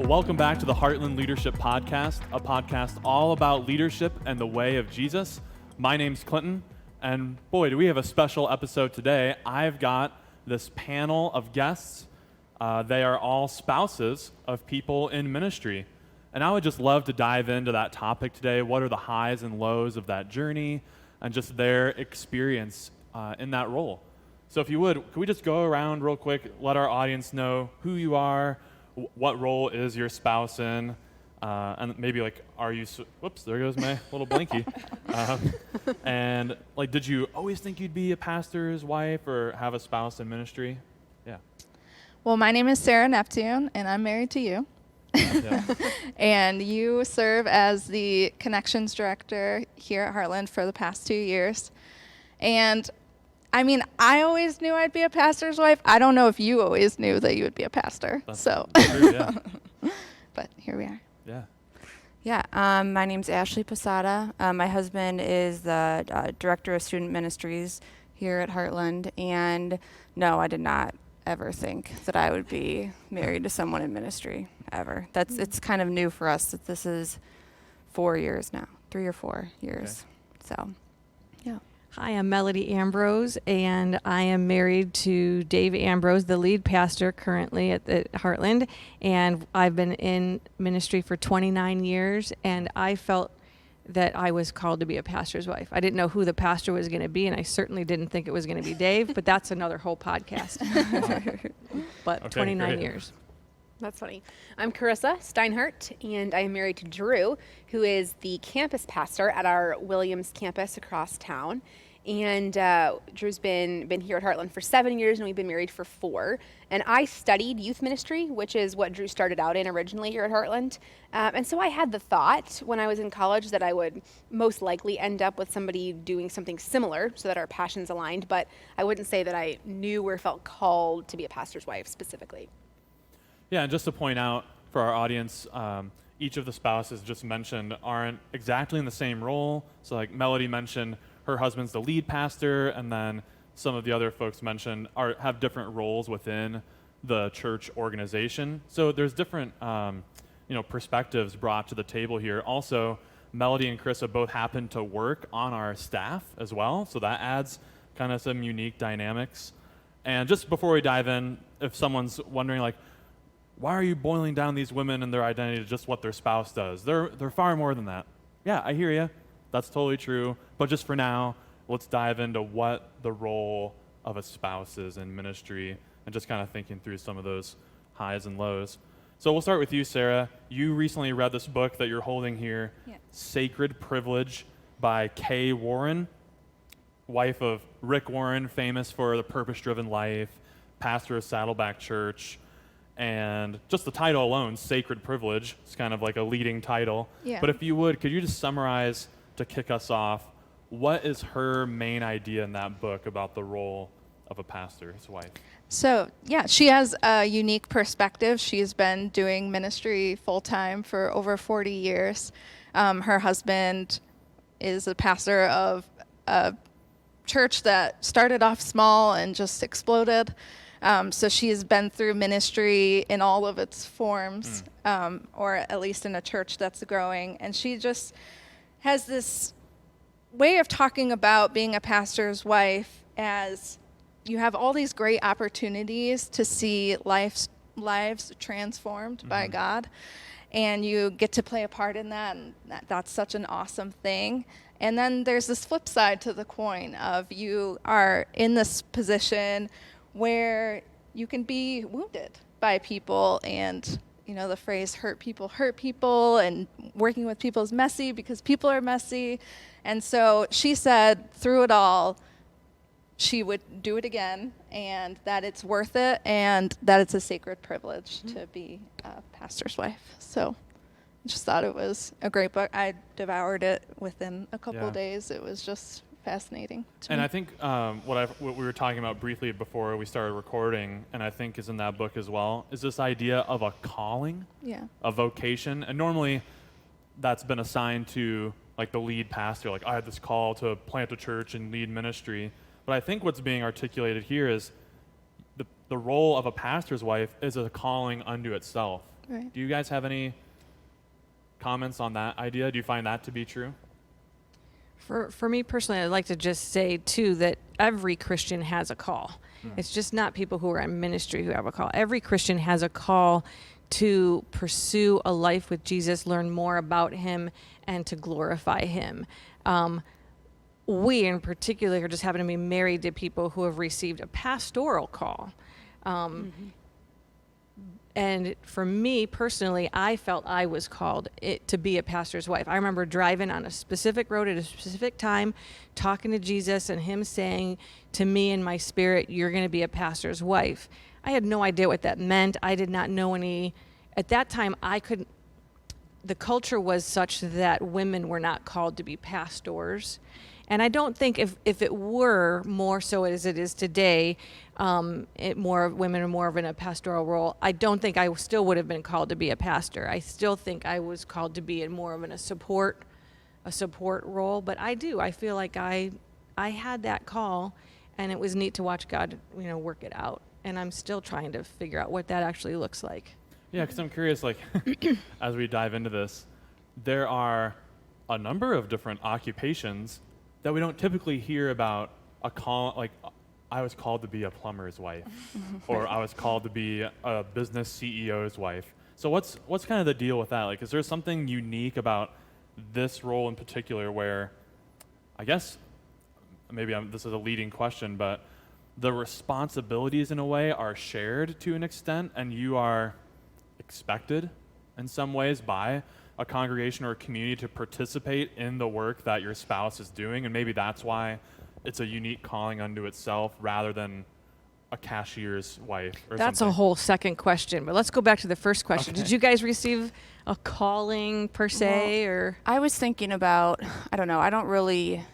Welcome back to the Heartland Leadership Podcast, a podcast all about leadership and the way of Jesus. My name's Clinton, and boy, do we have a special episode today. I've got this panel of guests. They are all spouses of people in ministry. And I would just love to dive into that topic today. What are the highs and lows of that journey and just their experience in that role? So if you would, could we just go around real quick, let our audience know who you are, what role is your spouse in, and maybe like, are you, whoops, there goes my little blankie. And like, did you always think you'd be a pastor's wife or have a spouse in ministry? Yeah. Well, my name is Sara Neptune, and I'm married to you. Yeah. And you serve as the Connections Director here at Heartland for the past 2 years. And I mean, I always knew I'd be a pastor's wife. I don't know if you always knew that you would be a pastor. That's so, true, yeah. But here we are. Yeah. Yeah, my name's Ashley Pesata. My husband is the Director of Student Ministries here at Heartland. And no, I did not ever think that I would be married to someone in ministry, ever. It's kind of new for us that this is 4 years now, 3 or 4 years. Okay. So, yeah. Hi, I'm Melody Ambrose, and I am married to Dave Ambrose, the lead pastor currently at Heartland, and I've been in ministry for 29 years, and I felt that I was called to be a pastor's wife. I didn't know who the pastor was going to be, and I certainly didn't think it was going to be Dave, but that's another whole podcast. But Okay, 29 great. years. That's funny. I'm Carissa Steinhart, and I am married to Drew, who is the campus pastor at our Williams campus across town. And Drew's been here at Heartland for 7 years, and we've been married for 4. And I studied youth ministry, which is what Drew started out in originally here at Heartland. And so I had the thought when I was in college that I would most likely end up with somebody doing something similar so that our passions aligned. But I wouldn't say that I knew or felt called to be a pastor's wife specifically. Yeah, and just to point out for our audience, each of the spouses just mentioned aren't exactly in the same role. So like Melody mentioned, her husband's the lead pastor, and then some of the other folks mentioned have different roles within the church organization. So there's different perspectives brought to the table here. Also, Melody and Carissa both happen to work on our staff as well, so that adds kind of some unique dynamics. And just before we dive in, if someone's wondering like, why are you boiling down these women and their identity to just what their spouse does? They're far more than that. Yeah, I hear you. That's totally true. But just for now, let's dive into what the role of a spouse is in ministry and just kind of thinking through some of those highs and lows. So we'll start with you, Sara. You recently read this book that you're holding here, Sacred Privilege by Kay Warren, wife of Rick Warren, famous for The Purpose-Driven Life, pastor of Saddleback Church. And just the title alone, Sacred Privilege, is kind of like a leading title. Yeah. But if you would, could you just summarize, to kick us off, what is her main idea in that book about the role of a pastor's wife? So, yeah, she has a unique perspective. She's been doing ministry full-time for over 40 years. Her husband is a pastor of a church that started off small and just exploded. So she has been through ministry in all of its forms, or at least in a church that's growing. And she just has this way of talking about being a pastor's wife as you have all these great opportunities to see lives transformed by God. And you get to play a part in that, and that's such an awesome thing. And then there's this flip side to the coin of you are in this position where you can be wounded by people, and the phrase hurt people, and working with people is messy because people are messy. And so she said through it all, she would do it again, and that it's worth it, and that it's a sacred privilege to be a pastor's wife. So I just thought it was a great book. I devoured it within a couple days. It was just fascinating to me. I think what we were talking about briefly before we started recording, and I think is in that book as well, is this idea of a calling, a vocation. And normally that's been assigned to like the lead pastor, like I had this call to plant a church and lead ministry. But I think what's being articulated here is the role of a pastor's wife is a calling unto itself. Right. Do you guys have any comments on that idea? Do you find that to be true? For me personally, I'd like to just say too that every Christian has a call. It's just not people who are in ministry who have a call. Every Christian has a call to pursue a life with Jesus, learn more about him, and to glorify him. We in particular just happen to be married to people who have received a pastoral call. And for me personally, I felt I was called to be a pastor's wife. I remember driving on a specific road at a specific time, talking to Jesus and him saying to me in my spirit, "You're going to be a pastor's wife." I had no idea what that meant. I did not know any. At that time, the culture was such that women were not called to be pastors. And I don't think if it were more so as it is today, more women are more of in a pastoral role, I don't think I still would have been called to be a pastor. I still think I was called to be in more of a support role. But I feel like I had that call, and it was neat to watch God, work it out. And I'm still trying to figure out what that actually looks like. Yeah, because I'm curious, like, as we dive into this, there are a number of different occupations that we don't typically hear about a call, like, I was called to be a plumber's wife, or I was called to be a business CEO's wife. So what's kind of the deal with that? Like, is there something unique about this role in particular where, I guess, maybe this is a leading question, but the responsibilities in a way are shared to an extent, and you are expected in some ways by a congregation or a community to participate in the work that your spouse is doing, and maybe that's why it's a unique calling unto itself rather than a cashier's wife or That's something. a whole second question, but let's go back to the first question. Okay. Did you guys receive a calling per se, or? I was thinking about, I don't know, I don't really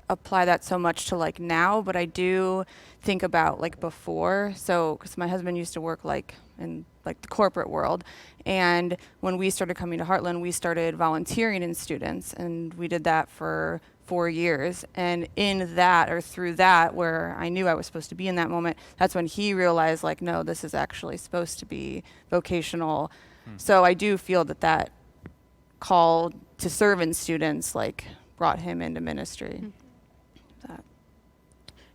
apply that so much to like now, but I do think about like before. So, because my husband used to work like in like the corporate world, and when we started coming to Heartland, we started volunteering in students, and we did that for 4 years. And in that, or through that, where I knew I was supposed to be in that moment, that's when he realized like, no, this is actually supposed to be vocational. So I do feel that call to serve in students like brought him into ministry. That.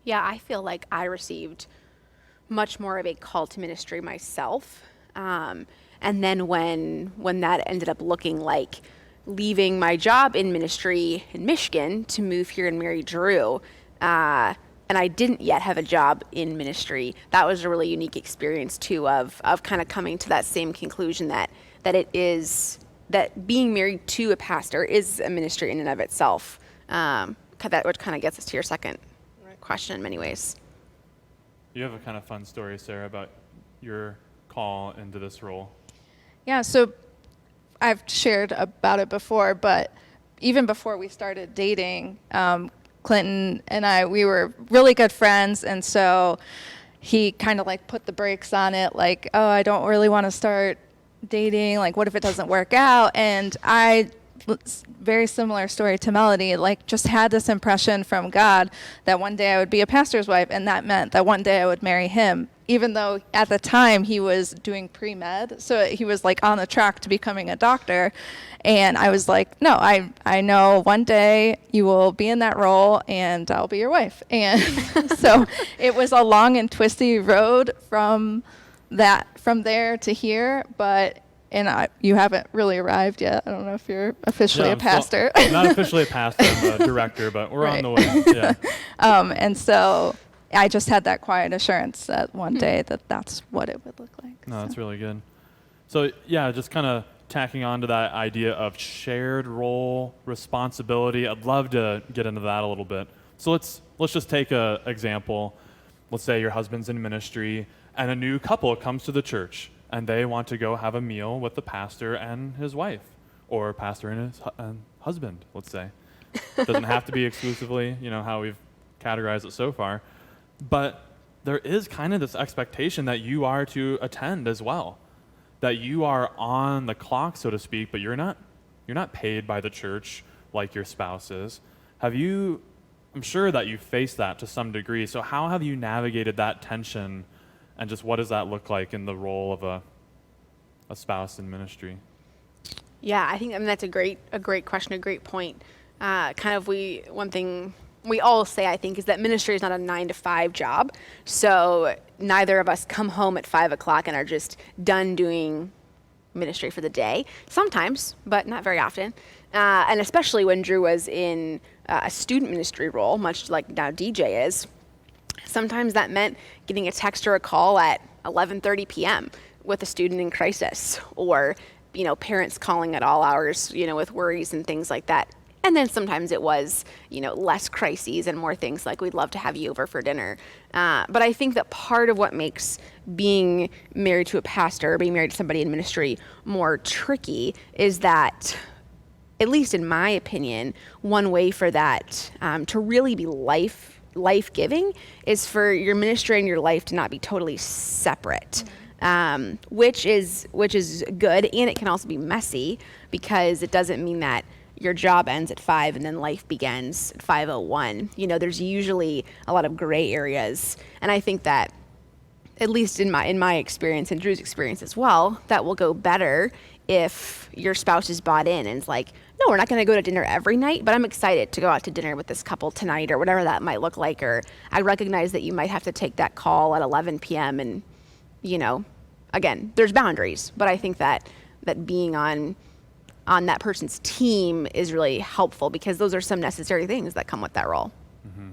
Yeah, I feel like I received much more of a call to ministry myself. And then when that ended up looking like leaving my job in ministry in Michigan to move here and marry Drew, and I didn't yet have a job in ministry, that was a really unique experience too of kind of coming to that same conclusion that it is, that being married to a pastor is a ministry in and of itself. That which kind of gets us to your second question in many ways. You have a kind of fun story, Sarah, about your call into this role. Yeah, so I've shared about it before, but even before we started dating, Clinton and we were really good friends, and so he kind of like put the brakes on it, like, oh, I don't really want to start dating, like, what if it doesn't work out? And very similar story to Melody, like just had this impression from God that one day I would be a pastor's wife, and that meant that one day I would marry him, even though at the time he was doing pre-med, so he was like on the track to becoming a doctor. And I was like, no, I know one day you will be in that role and I'll be your wife. And so it was a long and twisty road from there to here, but you haven't really arrived yet. I don't know if you're officially a pastor. I'm not officially a pastor, I'm a director, but we're on the way. Yeah. And so I just had that quiet assurance that one day that's what it would look like. No, that's really good. So yeah, just kind of tacking on to that idea of shared role responsibility. I'd love to get into that a little bit. So let's just take an example. Let's say your husband's in ministry and a new couple comes to the church, and they want to go have a meal with the pastor and his wife, or pastor and his husband, let's say. It doesn't have to be exclusively, how we've categorized it so far. But there is kind of this expectation that you are to attend as well, that you are on the clock, so to speak, but you're not paid by the church like your spouse is. I'm sure that you faced that to some degree. So how have you navigated that tension, and just what does that look like in the role of a a spouse in ministry? Yeah, I think that's a great question, a great point. One thing we all say, I think, is that ministry is not a 9-to-5 job. So neither of us come home at 5 o'clock and are just done doing ministry for the day. Sometimes, but not very often. And especially when Drew was in a student ministry role, much like now DJ is, sometimes that meant getting a text or a call at 11:30 p.m. with a student in crisis, or parents calling at all hours, with worries and things like that. And then sometimes it was, less crises and more things like, we'd love to have you over for dinner. But I think that part of what makes being married to a pastor, or being married to somebody in ministry, more tricky is that, at least in my opinion, one way for that to really be life-giving is for your ministry and your life to not be totally separate. Which is good, and it can also be messy, because it doesn't mean that your job ends at 5 and then life begins at 5:01. There's usually a lot of gray areas, and I think that, at least in my experience and Drew's experience as well, that will go better if your spouse is bought in and is like, no, we're not going to go to dinner every night, but I'm excited to go out to dinner with this couple tonight, or whatever that might look like. Or I recognize that you might have to take that call at 11 p.m. and again, there's boundaries, but I think that being on that person's team is really helpful, because those are some necessary things that come with that role. Mm-hmm.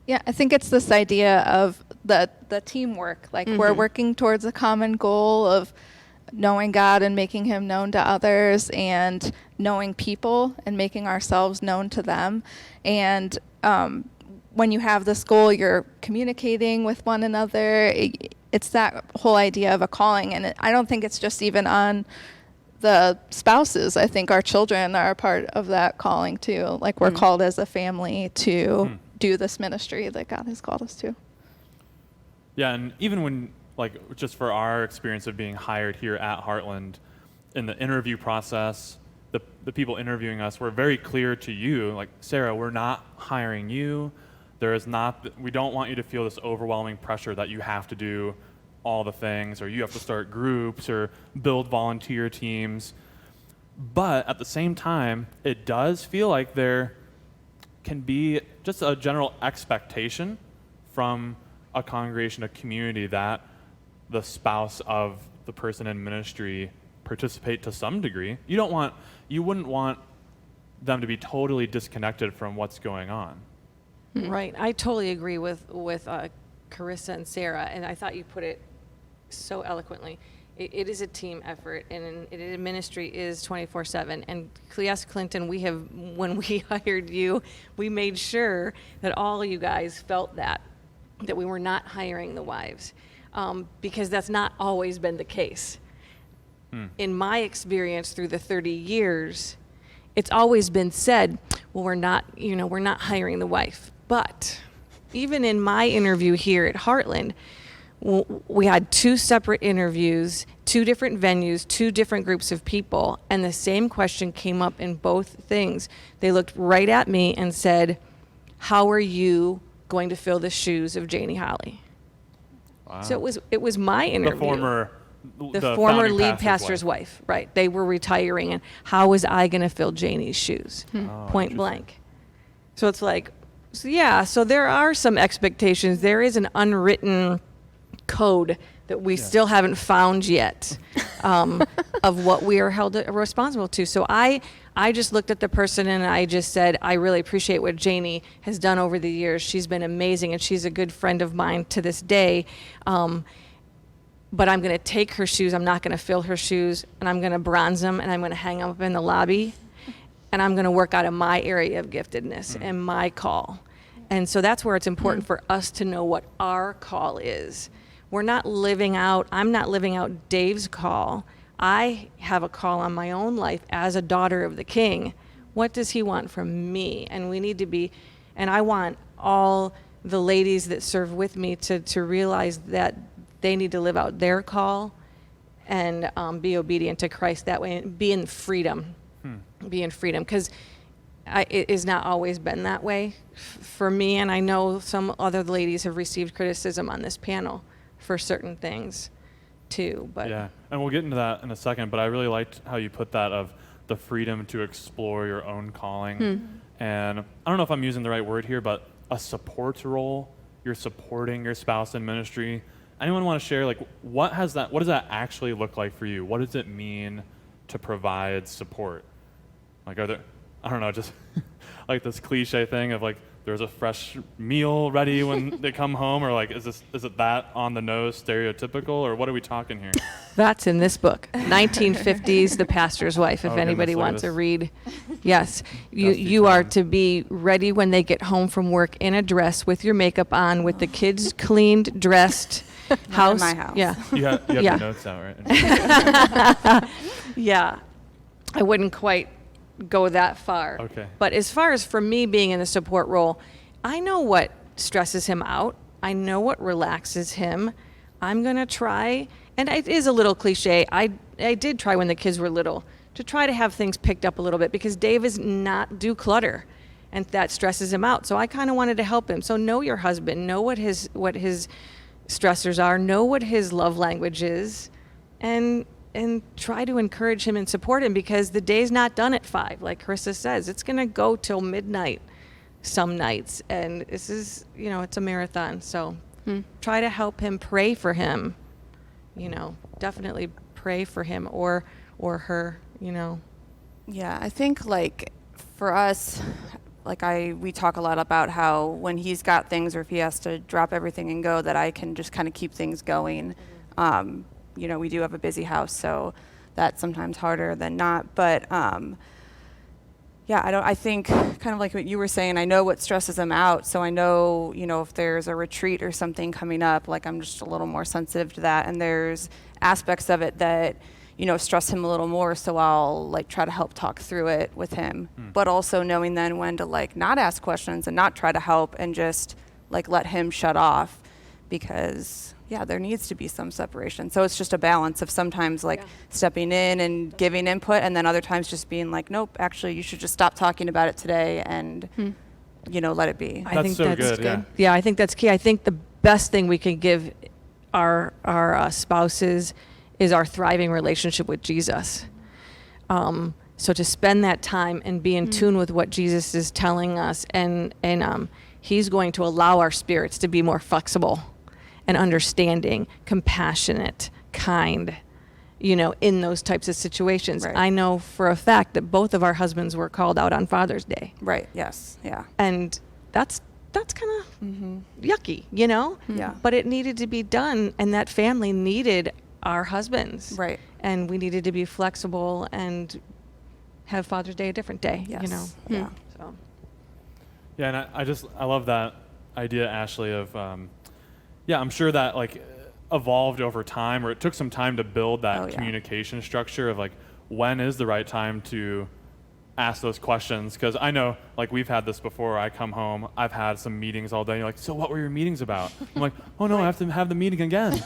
Yeah, I think it's this idea of the teamwork. Like, we're working towards a common goal of knowing God and making him known to others, and knowing people and making ourselves known to them. And when you have this goal, you're communicating with one another. It's that whole idea of a calling. And I don't think it's just even on the spouses. I think our children are a part of that calling too. Like, we're called as a family to do this ministry that God has called us to. Yeah, and even when, just for our experience of being hired here at Heartland, in the interview process, the people interviewing us were very clear to you, like, Sarah, we're not hiring you. We don't want you to feel this overwhelming pressure that you have to do all the things, or you have to start groups or build volunteer teams. But at the same time, it does feel like there can be just a general expectation from a congregation, a community, that the spouse of the person in ministry participate to some degree. You wouldn't want them to be totally disconnected from what's going on. Right. I totally agree with Carissa and Sarah, and I thought you put it so eloquently. It is a team effort, and ministry is 24/7. And yes, Clinton, when we hired you, we made sure that all you guys felt that we were not hiring the wives, because that's not always been the case. In my experience through the 30 years, it's always been said, well, we're not hiring the wife. But even in my interview here at Heartland, we had 2 separate interviews, 2 different venues, 2 different groups of people, and the same question came up in both things. They looked right at me and said, how are you going to fill the shoes of Janie Holly? Wow. So it was my interview. The former founding lead pastor's wife. Right. They were retiring, and how was I going to fill Janie's shoes? Point blank. So it's like, so there are some expectations. There is an unwritten code that we still haven't found yet, of what we are held responsible to. So I just looked at the person and I just said, I really appreciate what Janie has done over the years. She's been amazing, and she's a good friend of mine to this day. But I'm going to take her shoes. I'm not going to fill her shoes, and I'm going to bronze them, and I'm going to hang them up in the lobby, and I'm going to work out of my area of giftedness and my call. And so that's where it's important for us to know what our call is. I'm not living out Dave's call. I have a call on my own life as a daughter of the King. What does he want from me? And we need to be, and I want all the ladies that serve with me to realize that they need to live out their call and be obedient to Christ that way, and be in freedom. Be in freedom, because it has not always been that way for me, and I know some other ladies have received criticism on this panel for certain things too. But Yeah, and we'll get into that in a second, but I really liked how you put that of the freedom to explore your own calling. And I don't know if I'm using the right word here, but a support role. You're supporting your spouse in ministry. Anyone want to share, like, what does that actually look like for you? What does it mean to provide support? Like, I don't know, just like this cliche thing of like, there's a fresh meal ready when they come home, or like, is it that on the nose stereotypical, or what are we talking here? that's in this book, 1950s, The Pastor's Wife, if Oh, goodness, anybody look at wants to this. read. Yes, Dusty you are time. to be ready when they get home from work in a dress with your makeup on, with the kids cleaned, dressed, Not in my house. Yeah. You have Yeah. your notes out, right? Yeah, I wouldn't quite go that far. Okay. But as far as for me being in a support role, I know what stresses him out. I know what relaxes him. I'm going to try, and it is a little cliche. I did try when the kids were little to try to have things picked up a little bit, because Dave is not do clutter, and that stresses him out. So I kind of wanted to help him. So know your husband, know what his stressors are, know what his love language is, and try to encourage him and support him, because the day's not done at 5. Like Carissa says, it's going to go till midnight some nights. And this is, it's a marathon. So try to help him, pray for him, definitely pray for him or her, Yeah, I think like for us, we talk a lot about how when he's got things or if he has to drop everything and go, that I can just kind of keep things going. We do have a busy house, so that's sometimes harder than not. But I think kind of like what you were saying, I know what stresses him out. So I know, if there's a retreat or something coming up, like I'm just a little more sensitive to that. And there's aspects of it that, stress him a little more. So I'll try to help talk through it with him, but also knowing then when to not ask questions and not try to help and just let him shut off, because there needs to be some separation. So it's just a balance of sometimes stepping in and giving input, and then other times just being nope, actually you should just stop talking about it today and let it be. I That's think so that's good, yeah. Yeah, I think that's key. I think the best thing we can give our spouses is our thriving relationship with Jesus. So to spend that time and be in tune with what Jesus is telling us, and he's going to allow our spirits to be more flexible and understanding, compassionate, kind, in those types of situations. Right. I know for a fact that both of our husbands were called out on Father's Day. Right. Yes. Yeah. And that's kind of yucky, Yeah. But it needed to be done, and that family needed our husbands. Right. And we needed to be flexible and have Father's Day a different day, Yes. Yeah. So. Yeah, and I love that idea, Ashley, of I'm sure that evolved over time, or it took some time to build that Oh, yeah. communication structure of when is the right time to ask those questions, because I know we've had this before. I come home, I've had some meetings all day, and you're like, so what were your meetings about? I'm like, oh no, I have to have the meeting again.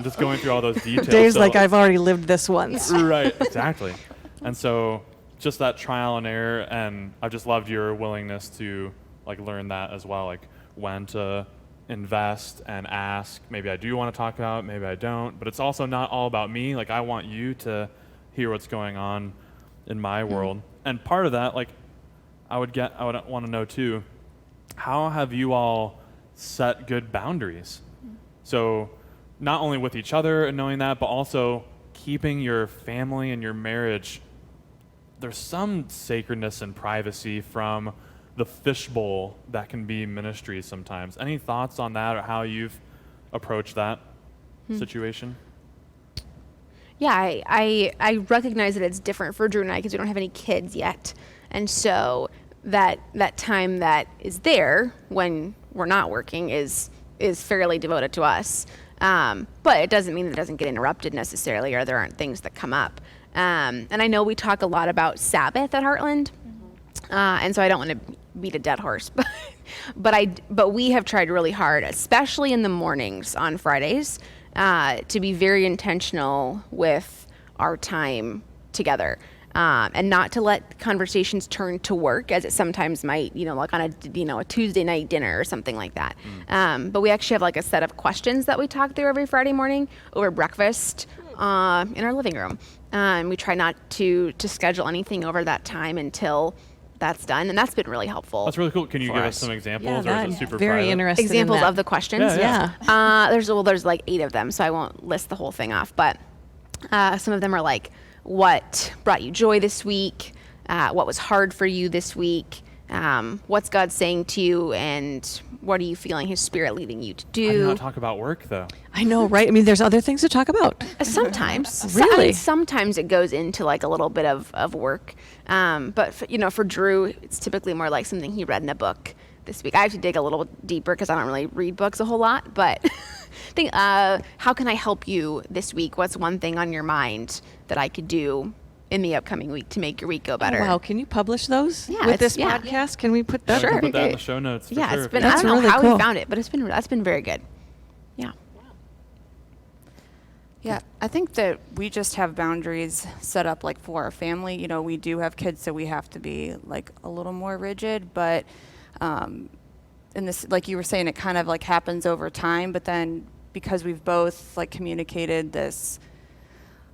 Just going through all those details. Dave's So- I've already lived this once. Right, exactly. And so just that trial and error, and I've just loved your willingness to learn that as well, when to invest and ask. Maybe I do want to talk about it, maybe I don't, but it's also not all about me. I want you to hear what's going on in my world. And part of that, I would want to know too, how have you all set good boundaries? So not only with each other and knowing that, but also keeping your family and your marriage. There's some sacredness and privacy from the fishbowl that can be ministry sometimes. Any thoughts on that, or how you've approached that situation? Yeah, I recognize that it's different for Drew and I because we don't have any kids yet. And so that time that is there when we're not working is fairly devoted to us. But it doesn't mean that it doesn't get interrupted necessarily, or there aren't things that come up. And I know we talk a lot about Sabbath at Heartland. And so I don't want to beat a dead horse, but we have tried really hard, especially in the mornings on Fridays, to be very intentional with our time together. and not to let conversations turn to work as it sometimes might, like on a Tuesday night dinner or something like that. But we actually have like a set of questions that we talk through every Friday morning over breakfast in our living room. We try not to schedule anything over that time until that's done, and that's been really helpful. That's really cool. Can you give us some examples, or is it super very private? interesting. Examples of the questions? Yeah. There's like 8 of them, so I won't list the whole thing off, but some of them are like, what brought you joy this week? What was hard for you this week? What's God saying to you, and what are you feeling His Spirit leading you to do? I do not talk about work, though. I know, right? I mean, there's other things to talk about. Sometimes. Really? Sometimes it goes into like a little bit of work. But for Drew, it's typically more like something he read in a book this week. I have to dig a little deeper because I don't really read books a whole lot. But how can I help you this week? What's one thing on your mind that I could do in the upcoming week to make your week go better? Oh, wow, can you publish those Yeah, with this yeah. podcast? Can we put that? Sure. We can put that in Okay. the show notes. For Yeah, sure. it's been. That's I don't know really how cool. we found it, but that's been very good. Yeah. Yeah, I think that we just have boundaries set up like for our family. We do have kids, so we have to be like a little more rigid, but in this, like you were saying, it kind of like happens over time, but then because we've both like communicated this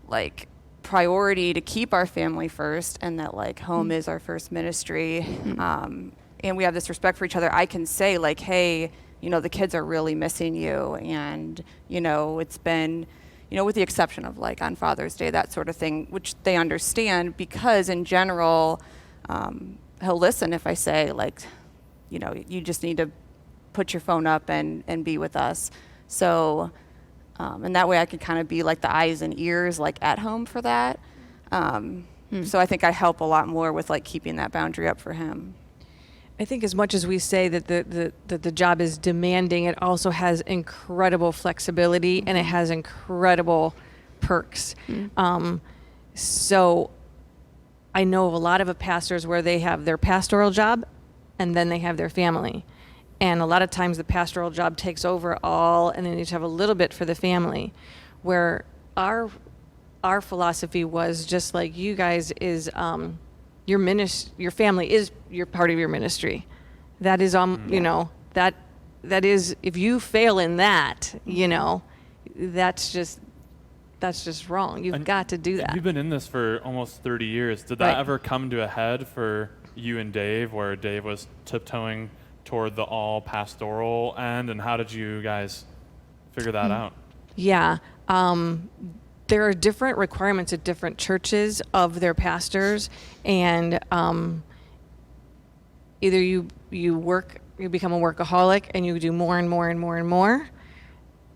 like priority to keep our family first, and that like home is our first ministry, and we have this respect for each other, I can say like, hey, the kids are really missing you, and it's been, with the exception of like on Father's Day, that sort of thing, which they understand, because in general, he'll listen if I say like, you just need to put your phone up and be with us. So, and that way I can kind of be like the eyes and ears like at home for that. So I think I help a lot more with like keeping that boundary up for him. I think as much as we say that the job is demanding, it also has incredible flexibility and it has incredible perks. So I know of a lot of pastors where they have their pastoral job and then they have their family. And a lot of times the pastoral job takes over all, and then you just have a little bit for the family. Where our philosophy was just like you guys is your family is your part of your ministry. That is that is, if you fail in that, that's just wrong. You've got to do that. You've been in this for almost 30 years. Did that ever come to a head for you and Dave, where Dave was tiptoeing toward the all pastoral end, and how did you guys figure that out? Yeah. There are different requirements at different churches of their pastors, and either you become a workaholic and you do more and more and more and more,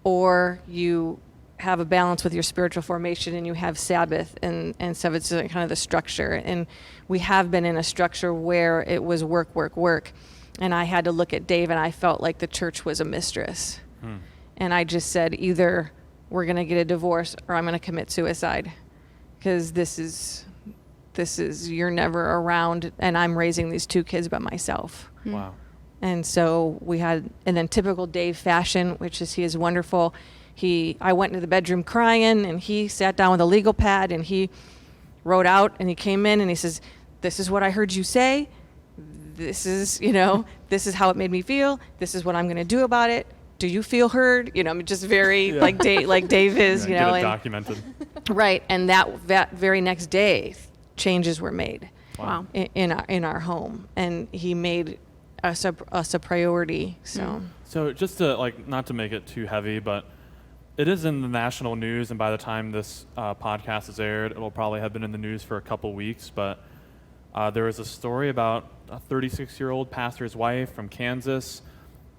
or you have a balance with your spiritual formation and you have Sabbath, and so it's kind of the structure. And we have been in a structure where it was work, work, work. And I had to look at Dave, and I felt like the church was a mistress. And I just said, either we're going to get a divorce or I'm going to commit suicide, because this is you're never around, and I'm raising these 2 kids by myself. Wow. And so and then typical Dave fashion, which is he is wonderful. I went into the bedroom crying, and he sat down with a legal pad and he wrote out, and he came in and he says, "This is what I heard you say. This is, this is how it made me feel. This is what I'm going to do about it. Do you feel heard?" Just very like Dave is, Get it documented. Right. And that very next day, changes were made. Wow. In our home, and he made us a priority. So just to not to make it too heavy, but it is in the national news, and by the time this podcast is aired, it'll probably have been in the news for a couple weeks. But there was a story about a 36-year-old pastor's wife from Kansas.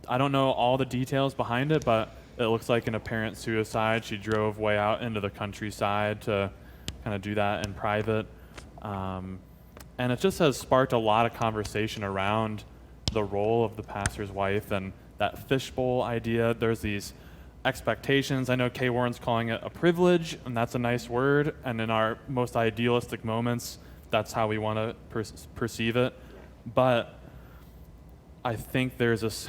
I don't know all the details behind it, but it looks like an apparent suicide. She drove way out into the countryside to kind of do that in private. And it just has sparked a lot of conversation around the role of the pastor's wife and that fishbowl idea. There's these expectations. I know Kay Warren's calling it a privilege, and that's a nice word. And in our most idealistic moments, that's how we want to perceive it. But I think there's this,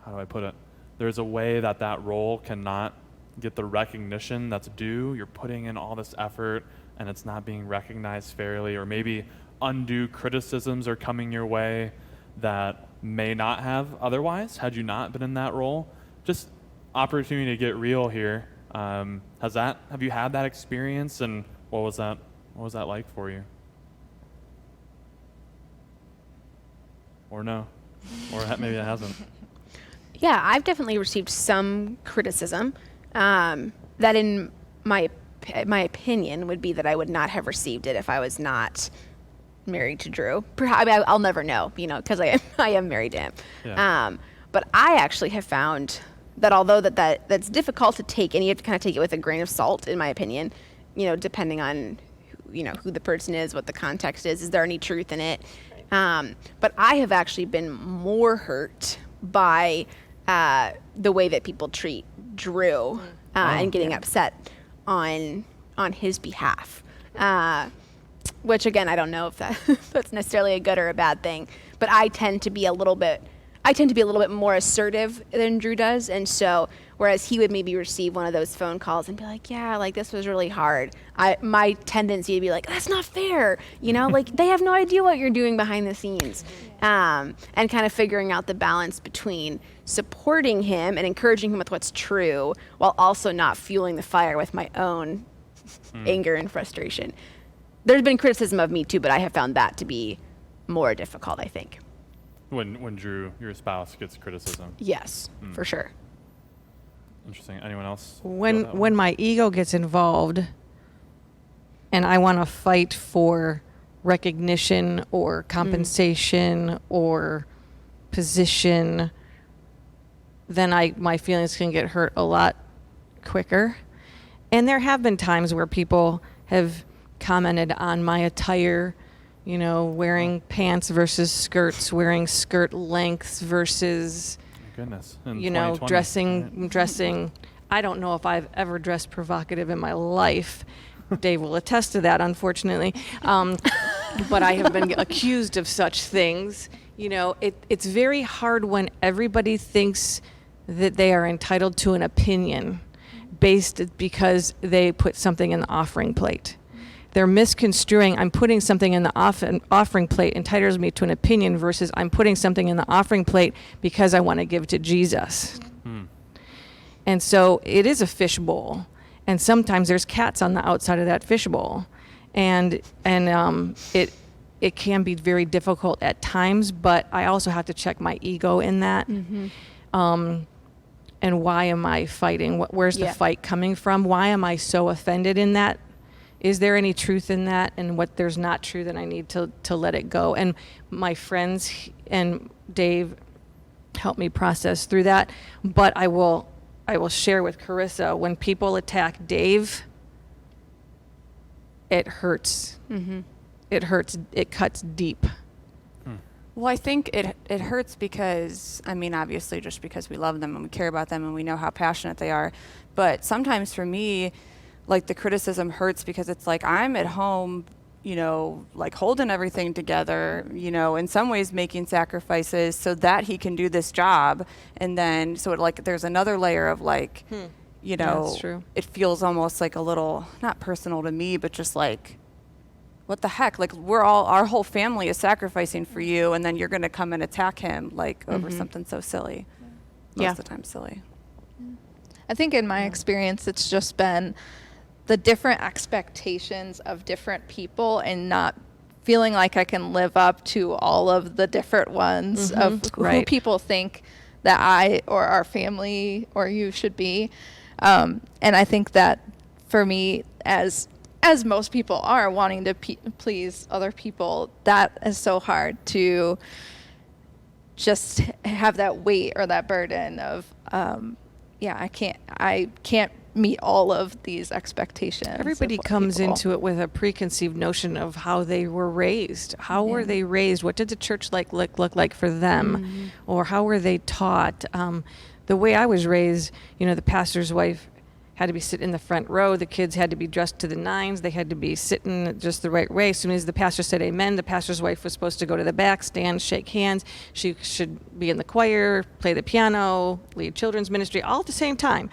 how do I put it? There's a way that role cannot get the recognition that's due. You're putting in all this effort and it's not being recognized fairly, or maybe undue criticisms are coming your way that may not have otherwise had you not been in that role. Just opportunity to get real here. Have you had that experience, and what was that like for you? Or no? Or maybe it hasn't. Yeah, I've definitely received some criticism that, in my opinion, would be that I would not have received it if I was not married to Drew. Perhaps, I'll never know, because I am married to him. Yeah. But I actually have found that although that's difficult to take, and you have to kind of take it with a grain of salt, in my opinion, depending on who the person is, what the context is there any truth in it? But I have actually been more hurt by the way that people treat Drew and getting upset on his behalf. Which again, I don't know if that's necessarily a good or a bad thing, but I tend to be a little bit more assertive than Drew does, and so whereas he would maybe receive one of those phone calls and be like, yeah, like this was really hard, my tendency to be like, that's not fair, like they have no idea what you're doing behind the scenes, and kind of figuring out the balance between supporting him and encouraging him with what's true while also not fueling the fire with my own anger and frustration. There's been criticism of me too, but I have found that to be more difficult, I think. When Drew, your spouse, gets criticism. Yes, for sure. Interesting. Anyone else? When my ego gets involved and I want to fight for recognition or compensation or position, then my feelings can get hurt a lot quicker. And there have been times where people have commented on my attire, wearing pants versus skirts, wearing skirt lengths versus, goodness, dressing. I don't know if I've ever dressed provocative in my life. Dave will attest to that, unfortunately. But I have been accused of such things. It's very hard when everybody thinks that they are entitled to an opinion because they put something in the offering plate. They're misconstruing, I'm putting something in the offering plate entitles me to an opinion versus I'm putting something in the offering plate because I want to give to Jesus. And so it is a fishbowl. And sometimes there's cats on the outside of that fishbowl. And it can be very difficult at times, but I also have to check my ego in that. And why am I fighting? Where's the fight coming from? Why am I so offended in that? Is there any truth in that? And what there's not true, then I need to let it go. And my friends and Dave help me process through that. But I will share with Carissa, when people attack Dave, it hurts. It hurts. It cuts deep. Well, I think it hurts because, obviously just because we love them and we care about them and we know how passionate they are. But sometimes for me, like the criticism hurts because it's like I'm at home, like holding everything together, in some ways making sacrifices so that he can do this job. And then, so there's another layer of like, That's true. It feels almost like a little, not personal to me, but just like, what the heck? Like our whole family is sacrificing for you. And then you're going to come and attack him like over something so silly. Most of the time silly. I think in my experience, it's just been the different expectations of different people and not feeling like I can live up to all of the different ones of who people think that I or our family or you should be. And I think that for me, as most people are wanting to please other people, that is so hard to just have that weight or that burden of, I can't meet all of these expectations. Everybody comes into it with a preconceived notion of how they were raised. How were they raised? What did the church look like for them? Or how were they taught? The way I was raised, the pastor's wife had to be sitting in the front row. The kids had to be dressed to the nines. They had to be sitting just the right way. As soon as the pastor said amen, the pastor's wife was supposed to go to the back, stand, shake hands. She should be in the choir, play the piano, lead children's ministry, all at the same time.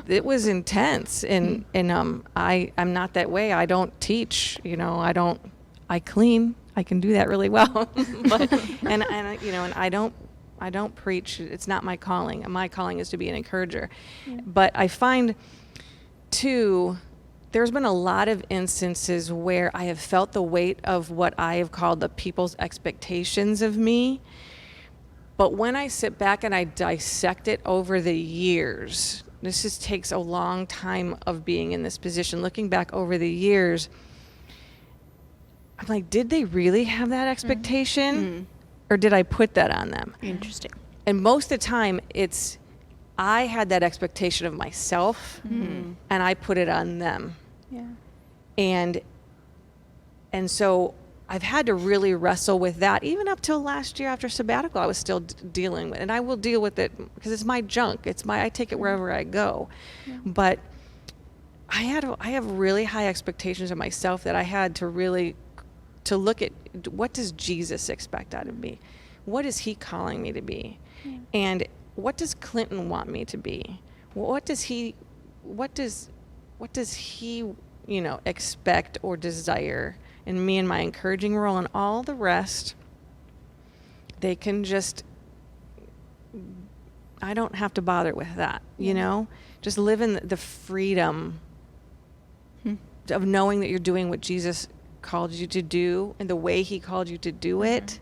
it was intense, and I'm not that way. I don't teach, I clean. I can do that really well, but and I don't preach. It's not my calling. My calling is to be an encourager. But I find too, there's been a lot of instances where I have felt the weight of what I have called the people's expectations of me. But when I sit back and I dissect it over the years, this just takes a long time of being in this position. Looking back over the years, I'm like, did they really have that expectation? Or did I put that on them? Interesting. And most of the time, it's I had that expectation of myself, and I put it on them. Yeah. And so I've had to really wrestle with that. Even up till last year after sabbatical, I was still dealing with it. And I will deal with it because it's my junk. I take it wherever I go. Yeah. But I have really high expectations of myself that I had to really to look at, what does Jesus expect out of me? What is he calling me to be? Yeah. And what does Clinton want me to be? What does he expect or desire in me and my encouraging role? And all the rest, they can just, I don't have to bother with that, just live in the freedom of knowing that you're doing what Jesus called you to do and the way he called you to do it.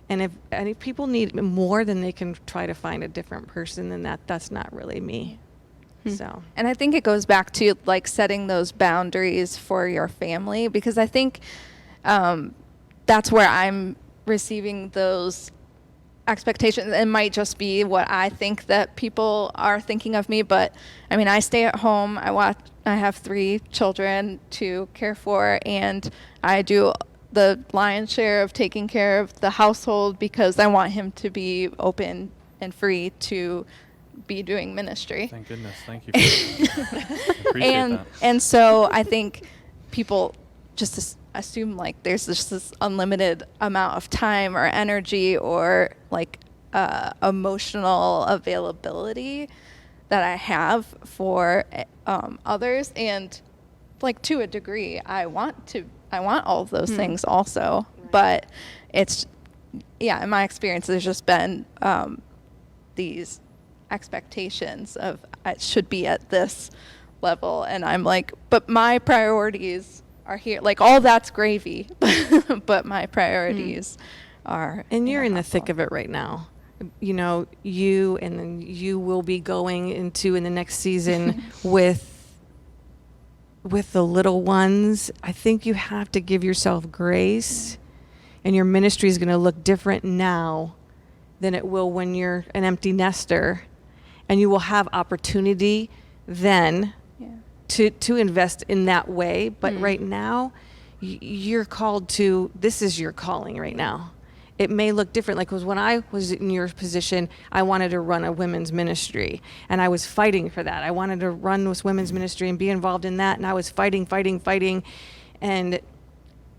And if people need more, then they can try to find a different person, and that's not really me. So. And I think it goes back to like setting those boundaries for your family, because I think that's where I'm receiving those expectations. It might just be what I think that people are thinking of me, but I mean, I stay at home. I have 3 children to care for, and I do the lion's share of taking care of the household because I want him to be open and free to be doing ministry. Thank goodness. Thank you. I appreciate that. And so I think people just assume like there's just this unlimited amount of time or energy or like emotional availability that I have for others, and like to a degree I want all of those things also, but it's in my experience there's just been these expectations of it should be at this level, and I'm like, but my priorities are here. Like all that's gravy, but my priorities are. And you're in the thick of it right now. You and then you will be going into in the next season with the little ones. I think you have to give yourself grace, and your ministry is going to look different now than it will when you're an empty nester, and you will have opportunity then to invest in that way. But right now, you're called to, this is your calling right now. It may look different. Like, 'cause when I was in your position, I wanted to run a women's ministry, and I was fighting for that. I wanted to run this women's ministry and be involved in that, and I was fighting, and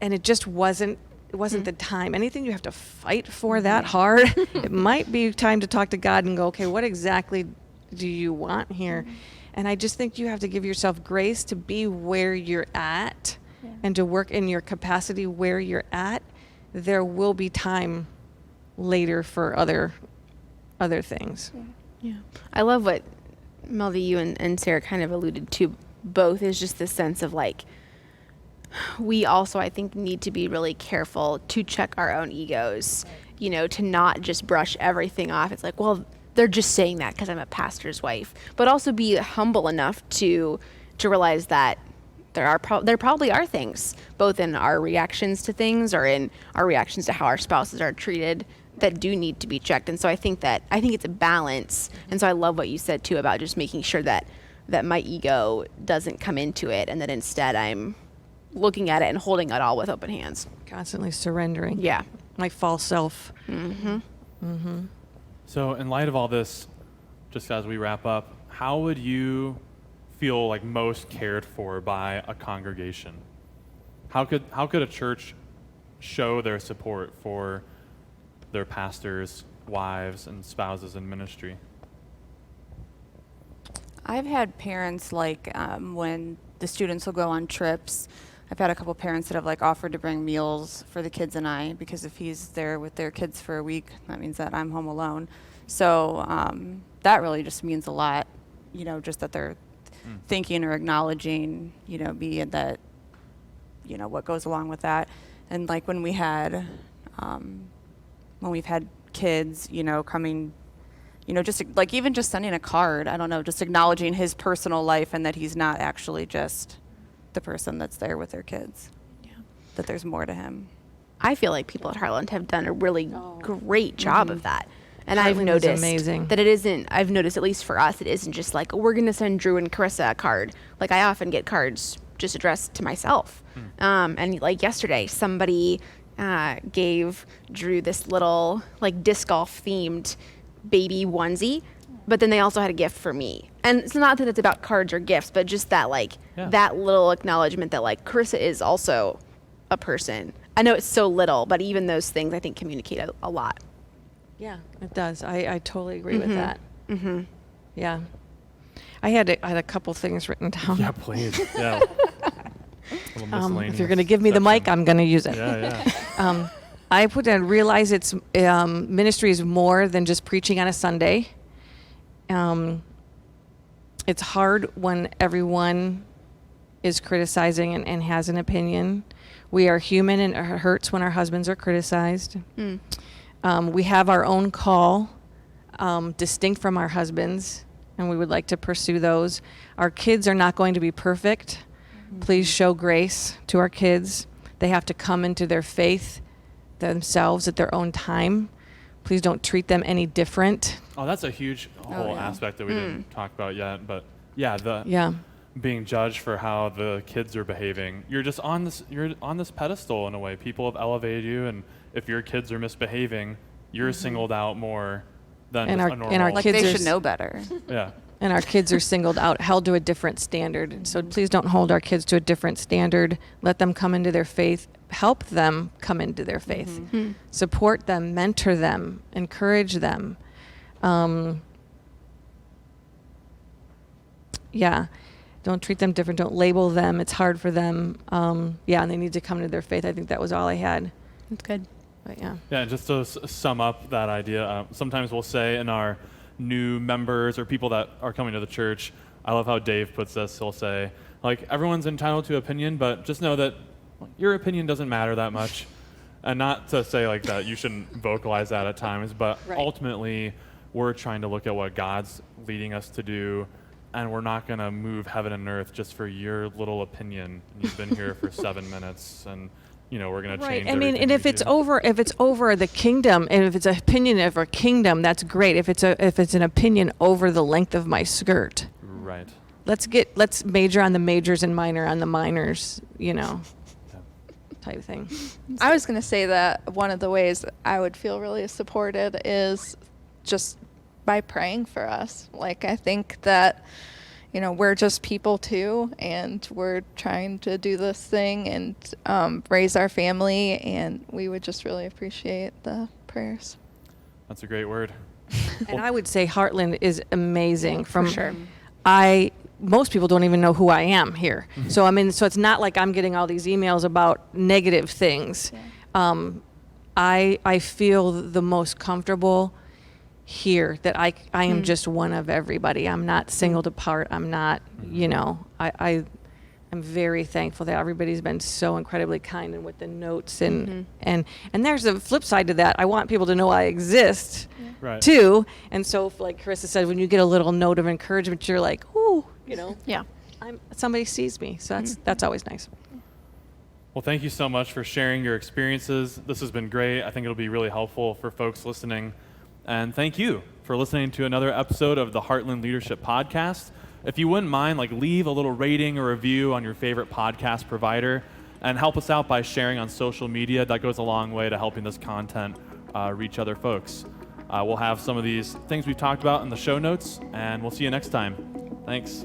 it just wasn't the time. Anything you have to fight for that hard, it might be time to talk to God and go, okay, what exactly do you want here? And I just think you have to give yourself grace to be where you're at and to work in your capacity where you're at. There will be time later for other things. Yeah. I love what Melody, you and Sarah kind of alluded to both, is just this sense of like, we also, I think, need to be really careful to check our own egos, to not just brush everything off. It's like, well, they're just saying that because I'm a pastor's wife, but also be humble enough to realize that there probably are things, both in our reactions to things or in our reactions to how our spouses are treated, that do need to be checked. And so I think it's a balance. And so I love what you said too about just making sure that my ego doesn't come into it, and that instead I'm looking at it and holding it all with open hands. Constantly surrendering. Yeah. My false self. So in light of all this, just as we wrap up, how would you feel like most cared for by a congregation? How could a church show their support for their pastors, wives, and spouses in ministry? I've had parents like when the students will go on trips. I've had a couple parents that have like offered to bring meals for the kids and I, because if he's there with their kids for a week, that means that I'm home alone. So that really just means a lot, just that they're thinking or acknowledging, me, and that, what goes along with that. And like when we've had kids, coming, just like even just sending a card, I don't know, just acknowledging his personal life and that he's not actually just the person that's there with their kids. Yeah. That there's more to him. I feel like people at Heartland have done a really great job of that. And I've Heartland is noticed amazing. that it isn't, I've noticed, at least for us, it isn't just like, we're going to send Drew and Carissa a card. Like, I often get cards just addressed to myself. And like yesterday, somebody gave Drew this little, like, disc golf themed baby onesie, but then they also had a gift for me. And it's not that it's about cards or gifts, but just that, like, that little acknowledgement that, like, Carissa is also a person. I know it's so little, but even those things, I think, communicate a lot. Yeah, it does. I totally agree with that. Mm-hmm. Yeah. I had a couple things written down. Yeah, please. Yeah. If you're going to give me the mic, I'm going to use it. Yeah. I put down, realize it's ministry is more than just preaching on a Sunday. It's hard when everyone is criticizing and has an opinion. We are human, and it hurts when our husbands are criticized. We have our own call, distinct from our husbands, and we would like to pursue those. Our kids are not going to be perfect. Please show grace to our kids. They have to come into their faith themselves at their own time. Please don't treat them any different. Oh, that's a huge whole aspect that we didn't talk about yet. But yeah, being judged for how the kids are behaving. You're just on this pedestal in a way. People have elevated you, and if your kids are misbehaving, you're singled out more than And just our- a normal. and our Like kids they are should know better. Yeah. And our kids are singled out, held to a different standard. So please don't hold our kids to a different standard. Let them come into their faith. Help them come into their faith. Support them, mentor them, encourage them. Don't treat them different. Don't label them. It's hard for them. And they need to come to their faith. I think that was all I had. That's good. But yeah. Yeah, and just to sum up that idea, sometimes we'll say in our new members or people that are coming to the church, I love how Dave puts this. He'll say, like, everyone's entitled to opinion, but just know that your opinion doesn't matter that much. And not to say like that you shouldn't vocalize that at times, but ultimately we're trying to look at what God's leading us to do, and we're not going to move heaven and earth just for your little opinion. You've been here for 7 minutes, and we're going to change. I mean, everything and if we it's do. over the kingdom, and if it's an opinion of a kingdom, that's great. If it's an opinion over the length of my skirt, Right. let's major on the majors and minor on the minors, type thing. I was going to say that one of the ways I would feel really supported is just by praying for us. Like, I think that, we're just people too, and we're trying to do this thing and raise our family, and we would just really appreciate the prayers. That's a great word. And I would say Heartland is amazing. For sure. Most people don't even know who I am here. So it's not like I'm getting all these emails about negative things. Yeah. I feel the most comfortable here, that I am just one of everybody. I'm not singled apart. I'm not, I'm very thankful that everybody's been so incredibly kind and with the notes and there's a flip side to that. I want people to know I exist Right. too. And so, like Carissa said, when you get a little note of encouragement, you're like, ooh, Yeah. somebody sees me. So that's always nice. Well, thank you so much for sharing your experiences. This has been great. I think it'll be really helpful for folks listening. And thank you for listening to another episode of the Heartland Leadership Podcast. If you wouldn't mind, leave a little rating or review on your favorite podcast provider, and help us out by sharing on social media. That goes a long way to helping this content reach other folks. We'll have some of these things we've talked about in the show notes, and we'll see you next time. Thanks.